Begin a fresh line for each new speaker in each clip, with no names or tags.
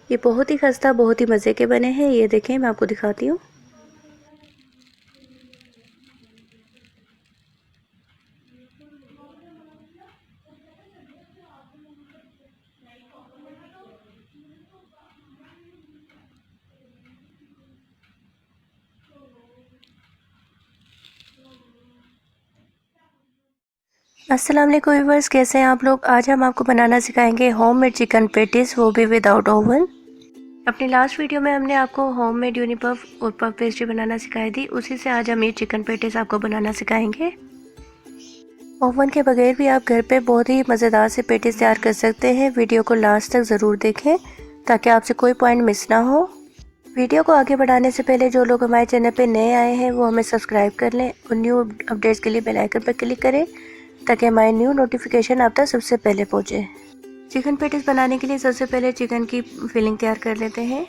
ये बहुत ही खस्ता, बहुत ही मज़े के बने हैं। ये देखें, मैं आपको दिखाती हूँ। अस्सलाम वालेकुम व्यूअर्स, कैसे हैं आप लोग। आज हम आपको बनाना सिखाएंगे होममेड चिकन पेटीज, वो भी विदाउट ओवन। अपनी लास्ट वीडियो में हमने आपको होममेड यूनिपफ और पफ पेस्ट्री बनाना सिखाई थी, उसी से आज हम ये चिकन पेटीज आपको बनाना सिखाएंगे। ओवन के बगैर भी आप घर पे बहुत ही मज़ेदार से पेटीज तैयार कर सकते हैं। वीडियो को लास्ट तक ज़रूर देखें ताकि आपसे कोई पॉइंट मिस ना हो। वीडियो को आगे बढ़ाने से पहले जो लोग हमारे चैनल पे नए आए हैं वो हमें सब्सक्राइब कर लें और न्यू अपडेट्स के लिए बेल आइकन पर क्लिक करें ताकि हमारे न्यू नोटिफिकेशन आप तक सबसे पहले पहुंचे। चिकन पेटीज बनाने के लिए सबसे पहले चिकन की फिलिंग तैयार कर लेते हैं।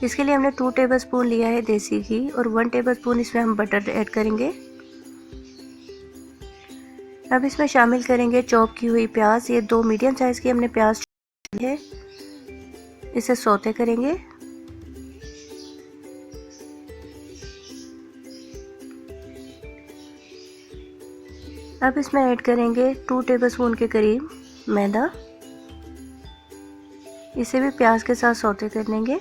इसके लिए हमने 2 टेबलस्पून लिया है देसी घी और 1 टेबलस्पून इसमें हम बटर ऐड करेंगे। अब इसमें शामिल करेंगे चॉप की हुई प्याज। ये 2 मीडियम साइज की हमने प्याज ली है। इसे सौते करेंगे। अब इसमें ऐड करेंगे 2 टेबलस्पून के करीब मैदा। इसे भी प्याज के साथ सौते कर लेंगे।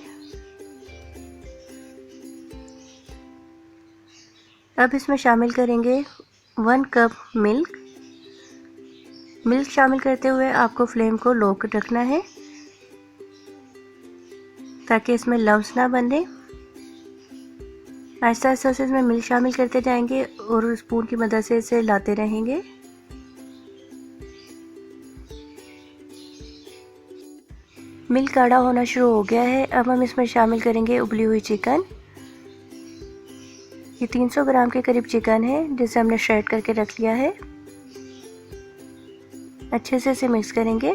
अब इसमें शामिल करेंगे 1 कप मिल्क। मिल्क शामिल करते हुए आपको फ्लेम को लो रखना है ताकि इसमें लम्स ना बने। आहिस्ता आहिस्ता से इसमें मिल्क शामिल करते जाएंगे और स्पून की मदद से इसे लाते रहेंगे। मिल्क गाढ़ा होना शुरू हो गया है। अब हम इसमें शामिल करेंगे उबली हुई चिकन। ये 300 ग्राम के करीब चिकन है जिसे हमने श्रेड करके रख लिया है। अच्छे से इसे मिक्स करेंगे।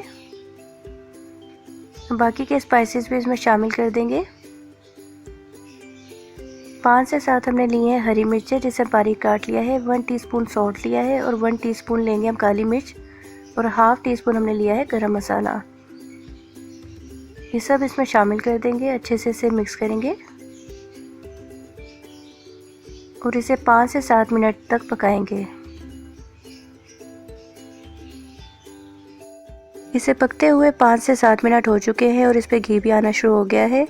बाकी के स्पाइसेस भी इसमें शामिल कर देंगे। 5 से 7 हमने लिए हैं हरी मिर्चें जिसे बारीक काट लिया है। 1 टीस्पून सॉल्ट लिया है और 1 टीस्पून लेंगे हम काली मिर्च और हाफ टीस्पून हमने लिया है गरम मसाला। ये सब इसमें शामिल कर देंगे। अच्छे से इसे मिक्स करेंगे और इसे 5 से 7 मिनट तक पकाएंगे। इसे पकते हुए 5 से 7 मिनट हो चुके हैं और इस पर घी भी आना शुरू हो गया है।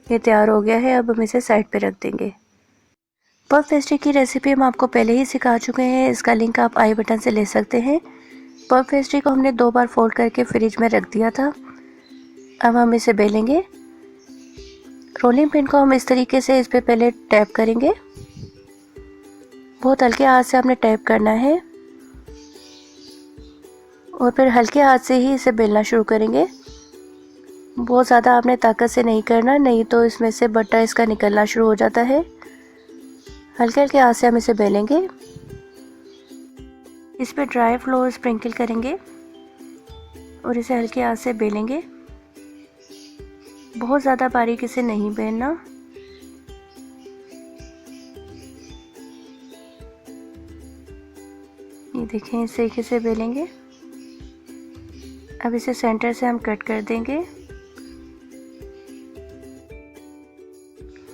ये तैयार हो गया है। अब हम इसे साइड पे रख देंगे। पफ पेस्ट्री की रेसिपी हम आपको पहले ही सिखा चुके हैं, इसका लिंक आप आई बटन से ले सकते हैं। पफ पेस्ट्री को हमने 2 बार फोल्ड करके फ्रिज में रख दिया था। अब हम इसे बेलेंगे। रोलिंग पिन को हम इस तरीके से इस पे पहले टैप करेंगे। बहुत हल्के हाथ से आपने टैप करना है और फिर हल्के हाथ से ही इसे बेलना शुरू करेंगे। बहुत ज़्यादा आपने ताकत से नहीं करना, नहीं तो इसमें से बट्टा इसका निकलना शुरू हो जाता है। हल्के हल्के हाथ से हम इसे बेलेंगे। इस पर ड्राई फ्लोर स्प्रिंकल करेंगे और इसे हल्के हाथ से बेलेंगे। बहुत ज़्यादा बारीक इसे नहीं बेलना। ये देखें, इस तरीके से बेलेंगे। अब इसे सेंटर से हम कट कर देंगे।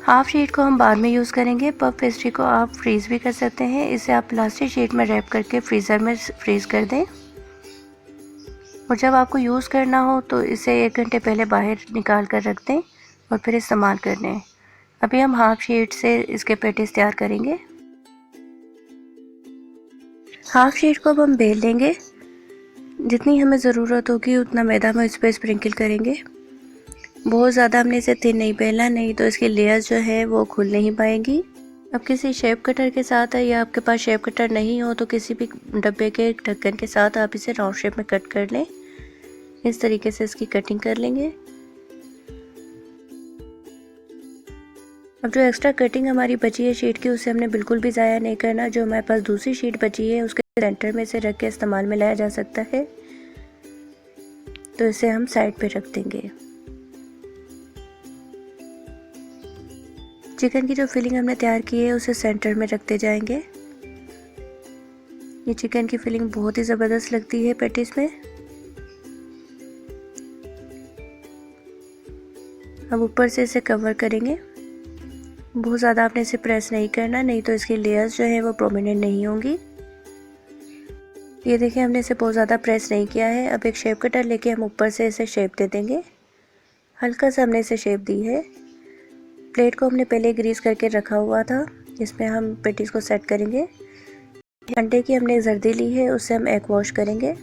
हाफ शीट को हम बाद में यूज़ करेंगे। पफ पेस्ट्री को आप फ्रीज़ भी कर सकते हैं। इसे आप प्लास्टिक शीट में रैप करके फ्रीज़र में फ्रीज़ कर दें और जब आपको यूज़ करना हो तो इसे 1 घंटे पहले बाहर निकाल कर रख दें और फिर इस्तेमाल कर लें। अभी हम हाफ शीट से इसके पेटीज तैयार करेंगे। हाफ शीट को अब हम बेल लेंगे। जितनी हमें ज़रूरत होगी उतना मैदा हम इस पर स्प्रिंकल करेंगे। बहुत ज़्यादा हमने इसे थिन नहीं बेलना, नहीं तो इसकी लेयर्स जो है वो खुल नहीं पाएंगी। अब किसी शेप कटर के साथ या आपके पास शेप कटर नहीं हो तो किसी भी डब्बे के ढक्कन के साथ आप इसे राउंड शेप में कट कर लें। इस तरीके से इसकी कटिंग कर लेंगे। अब जो एक्स्ट्रा कटिंग हमारी बची है शीट की, उसे हमने बिल्कुल भी ज़ाया नहीं करना। जो हमारे पास दूसरी शीट बची है उसके सेंटर में से रख के इस्तेमाल में लाया जा सकता है, तो इसे हम साइड पे रख देंगे। चिकन की जो फिलिंग हमने तैयार की है उसे सेंटर में रखते जाएंगे। ये चिकन की फिलिंग बहुत ही ज़बरदस्त लगती है पैटीज में। अब ऊपर से इसे कवर करेंगे। बहुत ज़्यादा आपने इसे प्रेस नहीं करना, नहीं तो इसकी लेयर्स जो है वो प्रोमिनेंट नहीं होंगी। ये देखिए हमने इसे बहुत ज़्यादा प्रेस नहीं किया है। अब एक शेप कटर लेके हम ऊपर से इसे शेप दे देंगे। हल्का सा हमने इसे शेप दी है। प्लेट को हमने पहले ग्रीस करके रखा हुआ था, इसमें हम पेटीज को सेट करेंगे। अंडे की हमने जर्दी ली है, उससे हम एग वॉश करेंगे।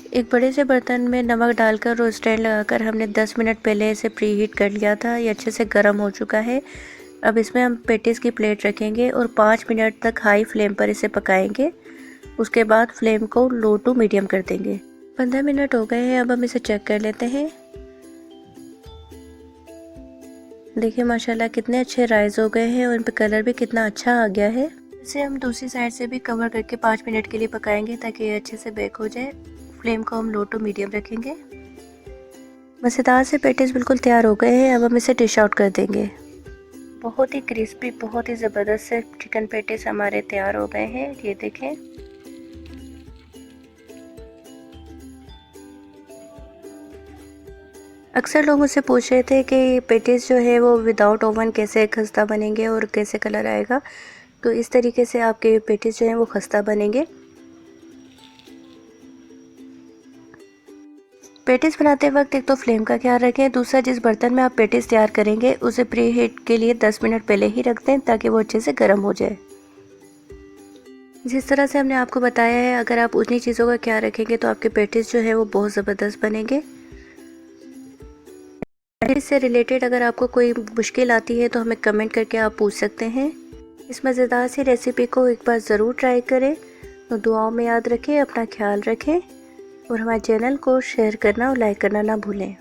एक बड़े से बर्तन में नमक डालकर और स्टैंड लगाकर हमने 10 मिनट पहले इसे प्री हीट कर लिया था। ये अच्छे से गर्म हो चुका है। अब इसमें हम पेटीज की प्लेट रखेंगे और 5 मिनट तक हाई फ्लेम पर इसे पकाएंगे। उसके बाद फ्लेम को लो टू मीडियम कर देंगे। 15 मिनट हो गए हैं। अब हम इसे चेक कर लेते हैं। देखिए माशाल्लाह कितने अच्छे राइस हो गए हैं और इन पर कलर भी कितना अच्छा आ गया है। इसे हम दूसरी साइड से भी कवर करके 5 मिनट के लिए पकाएंगे ताकि ये अच्छे से बेक हो जाए। फ्लेम को हम लो टू मीडियम रखेंगे। मज़ेदार से पेटीज बिल्कुल तैयार हो गए हैं। अब हम इसे डिश आउट कर देंगे। बहुत ही क्रिस्पी, बहुत ही ज़बरदस्त से चिकन पेटीज हमारे तैयार हो गए हैं। ये देखें। अक्सर लोग मुझसे पूछ रहे थे कि पेटीज जो है वो विदाउट ओवन कैसे खस्ता बनेंगे और कैसे कलर आएगा। तो इस तरीके से आपके पेटीज जो हैं वो खस्ता बनेंगे। पेटीज बनाते वक्त एक तो फ्लेम का ख्याल रखें, दूसरा जिस बर्तन में आप पेटीज तैयार करेंगे उसे प्री हीट के लिए 10 मिनट पहले ही रख दें ताकि वो अच्छे से गर्म हो जाए। जिस तरह से हमने आपको बताया है, अगर आप उन्हीं चीज़ों का ख्याल रखेंगे तो आपके पेटीज जो है वो बहुत ज़बरदस्त बनेंगे। इससे रिलेटेड अगर आपको कोई मुश्किल आती है तो हमें कमेंट करके आप पूछ सकते हैं। इस मज़ेदार सी रेसिपी को एक बार ज़रूर ट्राई करें। तो दुआओं में याद रखें, अपना ख्याल रखें और हमारे चैनल को शेयर करना और लाइक करना ना भूलें।